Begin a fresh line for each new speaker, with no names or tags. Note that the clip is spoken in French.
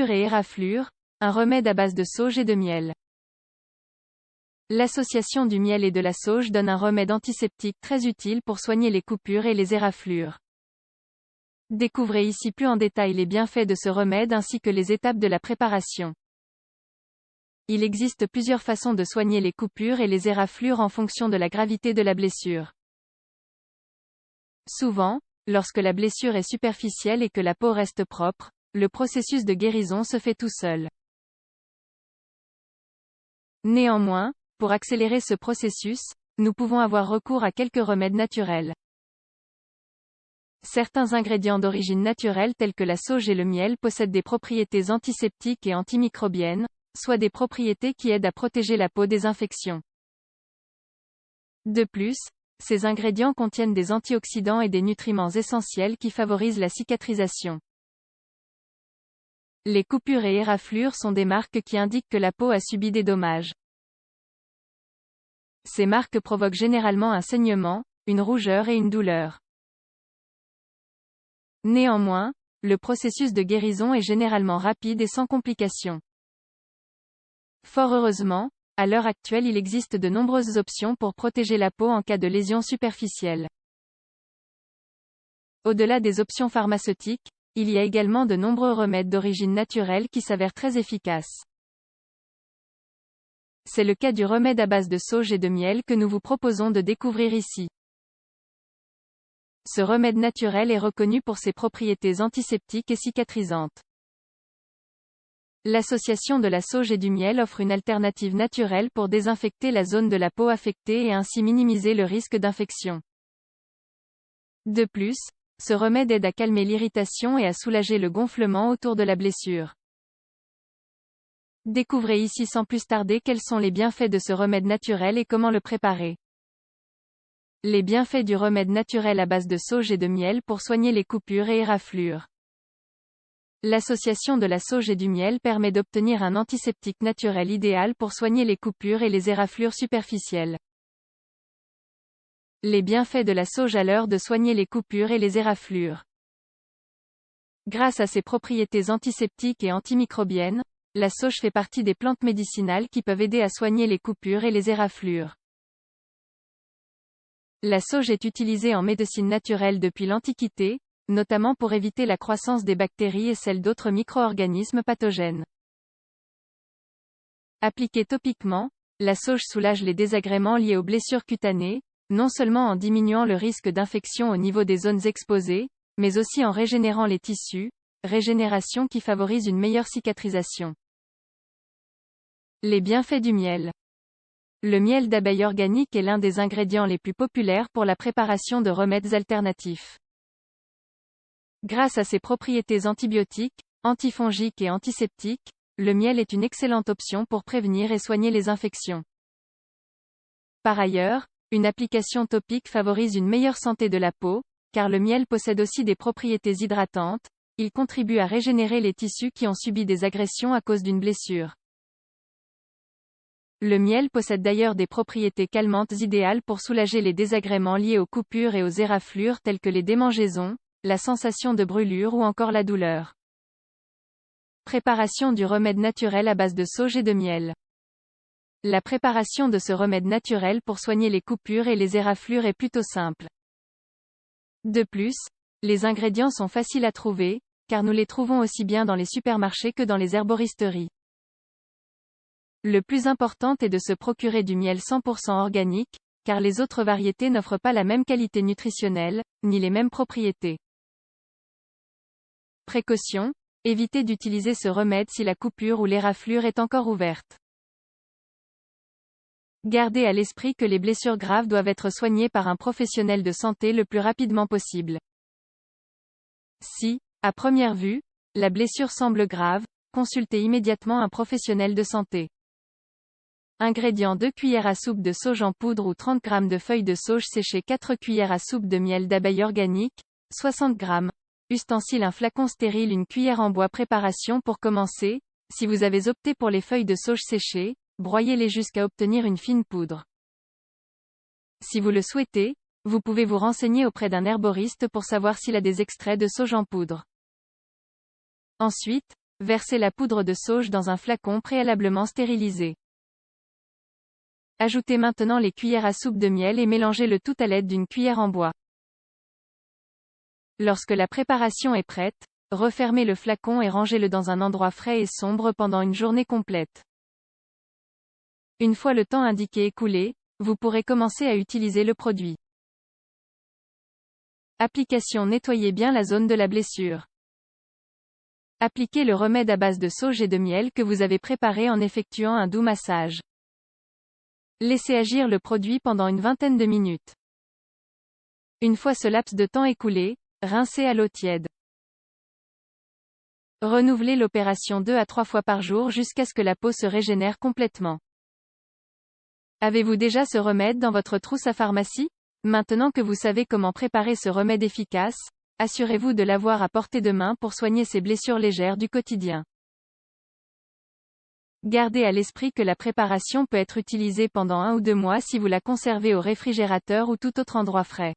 coupures et éraflures, un remède à base de sauge et de miel. L'association du miel et de la sauge donne un remède antiseptique très utile pour soigner les coupures et les éraflures. Découvrez ici plus en détail les bienfaits de ce remède ainsi que les étapes de la préparation. Il existe plusieurs façons de soigner les coupures et les éraflures en fonction de la gravité de la blessure. Souvent, lorsque la blessure est superficielle et que la peau reste propre, le processus de guérison se fait tout seul. Néanmoins, pour accélérer ce processus, nous pouvons avoir recours à quelques remèdes naturels. Certains ingrédients d'origine naturelle tels que la sauge et le miel possèdent des propriétés antiseptiques et antimicrobiennes, soit des propriétés qui aident à protéger la peau des infections. De plus, ces ingrédients contiennent des antioxydants et des nutriments essentiels qui favorisent la cicatrisation. Les coupures et éraflures sont des marques qui indiquent que la peau a subi des dommages. Ces marques provoquent généralement un saignement, une rougeur et une douleur. Néanmoins, le processus de guérison est généralement rapide et sans complications. Fort heureusement, à l'heure actuelle il existe de nombreuses options pour protéger la peau en cas de lésions superficielles. Au-delà des options pharmaceutiques, il y a également de nombreux remèdes d'origine naturelle qui s'avèrent très efficaces. C'est le cas du remède à base de sauge et de miel que nous vous proposons de découvrir ici. Ce remède naturel est reconnu pour ses propriétés antiseptiques et cicatrisantes. L'association de la sauge et du miel offre une alternative naturelle pour désinfecter la zone de la peau affectée et ainsi minimiser le risque d'infection. De plus, ce remède aide à calmer l'irritation et à soulager le gonflement autour de la blessure. Découvrez ici sans plus tarder quels sont les bienfaits de ce remède naturel et comment le préparer. Les bienfaits du remède naturel à base de sauge et de miel pour soigner les coupures et éraflures. L'association de la sauge et du miel permet d'obtenir un antiseptique naturel idéal pour soigner les coupures et les éraflures superficielles. Les bienfaits de la sauge à l'heure de soigner les coupures et les éraflures. Grâce à ses propriétés antiseptiques et antimicrobiennes, la sauge fait partie des plantes médicinales qui peuvent aider à soigner les coupures et les éraflures. La sauge est utilisée en médecine naturelle depuis l'Antiquité, notamment pour éviter la croissance des bactéries et celle d'autres micro-organismes pathogènes. Appliquée topiquement, la sauge soulage les désagréments liés aux blessures cutanées, non seulement en diminuant le risque d'infection au niveau des zones exposées, mais aussi en régénérant les tissus, régénération qui favorise une meilleure cicatrisation. Les bienfaits du miel. Le miel d'abeille organique est l'un des ingrédients les plus populaires pour la préparation de remèdes alternatifs. Grâce à ses propriétés antibiotiques, antifongiques et antiseptiques, le miel est une excellente option pour prévenir et soigner les infections. Par ailleurs, une application topique favorise une meilleure santé de la peau, car le miel possède aussi des propriétés hydratantes, il contribue à régénérer les tissus qui ont subi des agressions à cause d'une blessure. Le miel possède d'ailleurs des propriétés calmantes idéales pour soulager les désagréments liés aux coupures et aux éraflures tels que les démangeaisons, la sensation de brûlure ou encore la douleur. Préparation du remède naturel à base de sauge et de miel. La préparation de ce remède naturel pour soigner les coupures et les éraflures est plutôt simple. De plus, les ingrédients sont faciles à trouver, car nous les trouvons aussi bien dans les supermarchés que dans les herboristeries. Le plus important est de se procurer du miel 100% organique, car les autres variétés n'offrent pas la même qualité nutritionnelle, ni les mêmes propriétés. Précaution, évitez d'utiliser ce remède si la coupure ou l'éraflure est encore ouverte. Gardez à l'esprit que les blessures graves doivent être soignées par un professionnel de santé le plus rapidement possible. Si, à première vue, la blessure semble grave, consultez immédiatement un professionnel de santé. Ingrédients 2 cuillères à soupe de sauge en poudre ou 30 g de feuilles de sauge séchées 4 cuillères à soupe de miel d'abeille organique, 60 g. Ustensile un flacon stérile une cuillère en bois préparation pour commencer, si vous avez opté pour les feuilles de sauge séchées, broyez-les jusqu'à obtenir une fine poudre. Si vous le souhaitez, vous pouvez vous renseigner auprès d'un herboriste pour savoir s'il a des extraits de sauge en poudre. Ensuite, versez la poudre de sauge dans un flacon préalablement stérilisé. Ajoutez maintenant les cuillères à soupe de miel et mélangez le tout à l'aide d'une cuillère en bois. Lorsque la préparation est prête, refermez le flacon et rangez-le dans un endroit frais et sombre pendant une journée complète. Une fois le temps indiqué écoulé, vous pourrez commencer à utiliser le produit. Application. Nettoyez bien la zone de la blessure. Appliquez le remède à base de sauge et de miel que vous avez préparé en effectuant un doux massage. Laissez agir le produit pendant une vingtaine de minutes. Une fois ce laps de temps écoulé, rincez à l'eau tiède. Renouvelez l'opération 2 à 3 fois par jour jusqu'à ce que la peau se régénère complètement. Avez-vous déjà ce remède dans votre trousse à pharmacie? Maintenant que vous savez comment préparer ce remède efficace, assurez-vous de l'avoir à portée de main pour soigner ces blessures légères du quotidien. Gardez à l'esprit que la préparation peut être utilisée pendant 1 ou 2 mois si vous la conservez au réfrigérateur ou tout autre endroit frais.